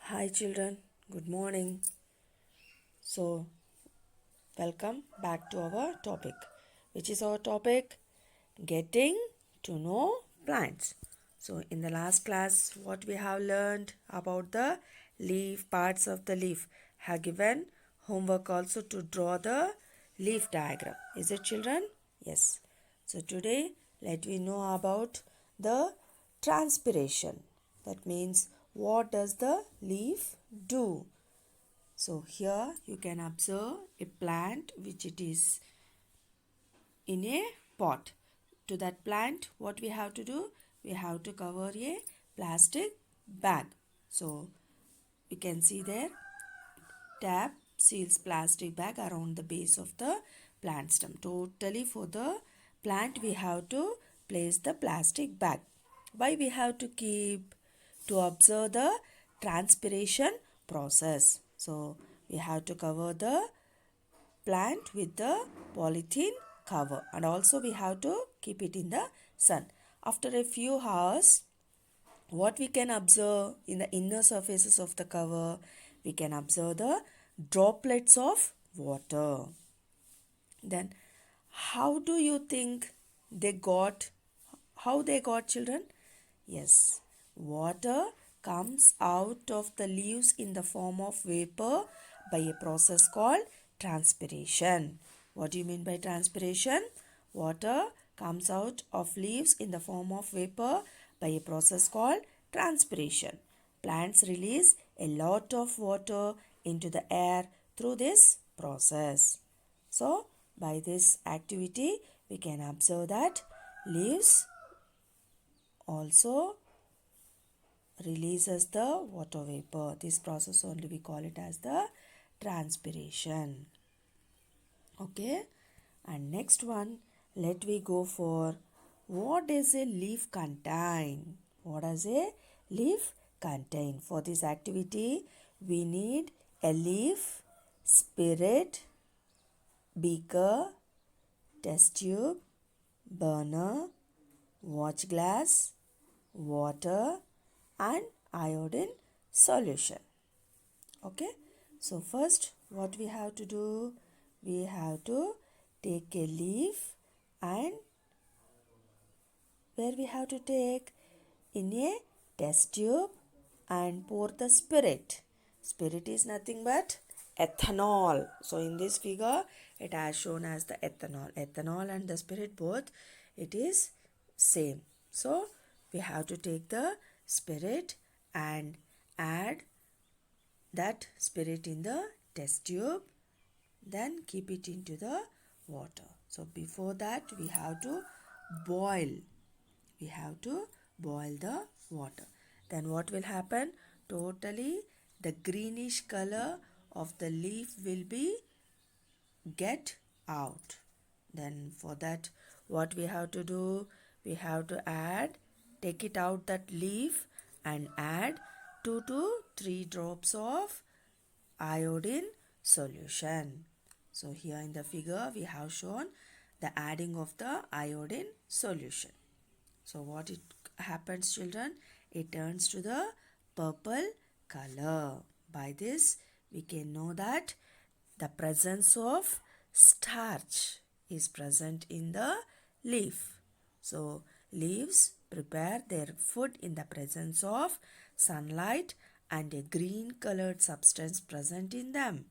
Hi children, good morning. So, welcome back to our topic. Which is our topic? Getting to know plants. So, in the last class, what we have learned about the leaf, parts of the leaf, have given homework also to draw the leaf diagram. Is it children? Yes. So, today let me know about the transpiration. That means what does the leaf do? So here you can observe a plant which it is in a pot. To that plant, what we have to do? We have to cover a plastic bag. So you can see there, tab seals plastic bag around the base of the plant stem. Totally for the plant we have to place the plastic bag. Why we have to keep? To observe the transpiration process. So we have to cover the plant with the polythene cover, and also we have to keep it in the sun. After a few hours, what we can observe in the inner surfaces of the cover, we can observe the droplets of water. Then how do you think they got, how they got children? Yes, water comes out of the leaves in the form of vapor by a process called transpiration. What do you mean by transpiration? Water comes out of leaves in the form of vapor by a process called transpiration. Plants release a lot of water into the air through this process. So, by this activity, we can observe that leaves also releases the water vapor. This process only we call it as the transpiration. Okay, and next one, let we go for what does a leaf contain? What does a leaf contain? For this activity, we need a leaf, spirit, beaker, test tube, burner, watch glass, water, and iodine solution. Okay, so first what we have to do? We have to take a leaf, and where we have to take? In a test tube, and pour the spirit. Spirit is nothing but ethanol. So in this figure it has shown as the ethanol. Ethanol and the spirit both, it is same. So we have to take the spirit and add that spirit in the test tube, then keep it into the water. So before that we have to boil. We have to boil the water. Then what will happen? Totally the greenish color of the leaf will be get out. Then for that what we have to do? We have to add, take it out that leaf and add 2 to 3 drops of iodine solution. So here in the figure we have shown the adding of the iodine solution. So what it happens children? It turns to the purple color. By this we can know that the presence of starch is present in the leaf. So leaves prepare their food in the presence of sunlight and a green colored substance present in them.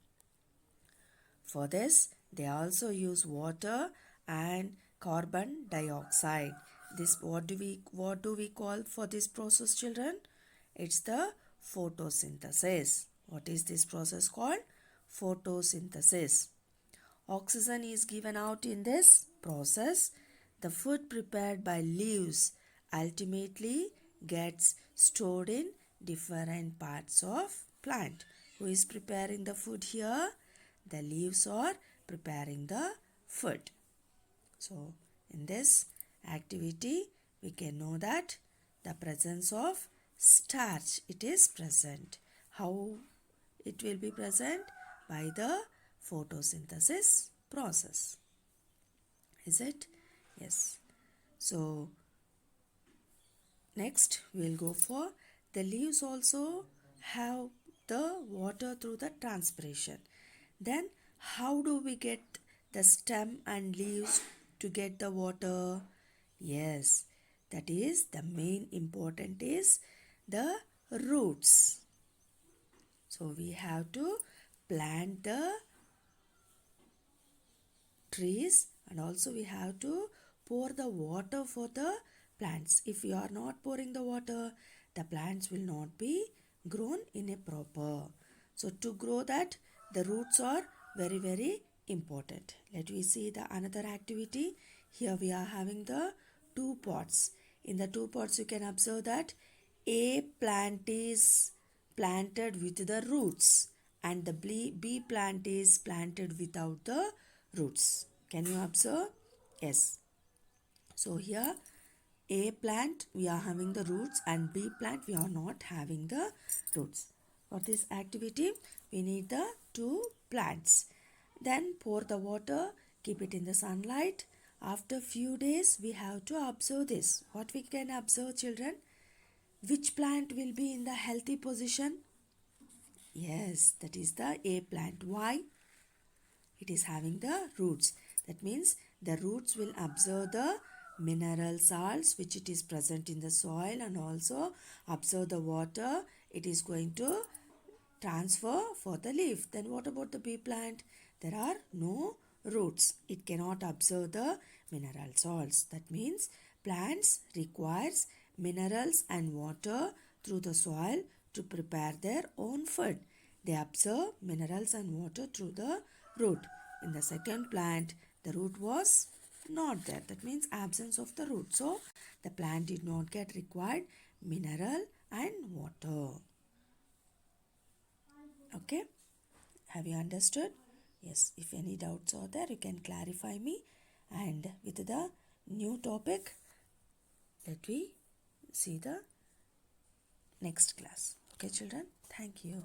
For this, they also use water and carbon dioxide. This what do we call for this process, children? It's the photosynthesis. What is this process called? Photosynthesis. Oxygen is given out in this process. The food prepared by leaves ultimately gets stored in different parts of plant. Who is preparing the food here? The leaves are preparing the food. So in this activity we can know that the presence of starch, it is present. How it will be present? By the photosynthesis process. Is it? Yes. So next we'll go for the leaves also have the water through the transpiration. Then how do we get the stem and leaves to get the water? Yes, that is the main important is the roots. So we have to plant the trees and also we have to pour the water for the plants. If we are not pouring the water, the plants will not be grown in a proper. So to grow that, the roots are very important. Let me see the another activity. Here we are having the two pots. In the two pots you can observe that a plant is planted with the roots and the B plant is planted without the roots. Can you observe? Yes. So here A plant we are having the roots and B plant we are not having the roots. For this activity we need the two plants. Then pour the water, keep it in the sunlight. After few days we have to observe this. What we can observe, children? Which plant will be in the healthy position? Yes, that is the A plant. Why? It is having the roots. That means the roots will absorb the mineral salts which it is present in the soil and also absorb the water. It is going to transfer for the leaf. Then what about the bee plant? There are no roots. It cannot absorb the mineral salts. That means plants requires minerals and water through the soil to prepare their own food. They absorb minerals and water through the root. In the second plant, the root was not there. That means absence of the root. So the plant did not get required mineral and water. Okay, have you understood? Yes, if any doubts are there you can clarify me, and with the new topic let me see the next class. Okay children, thank you.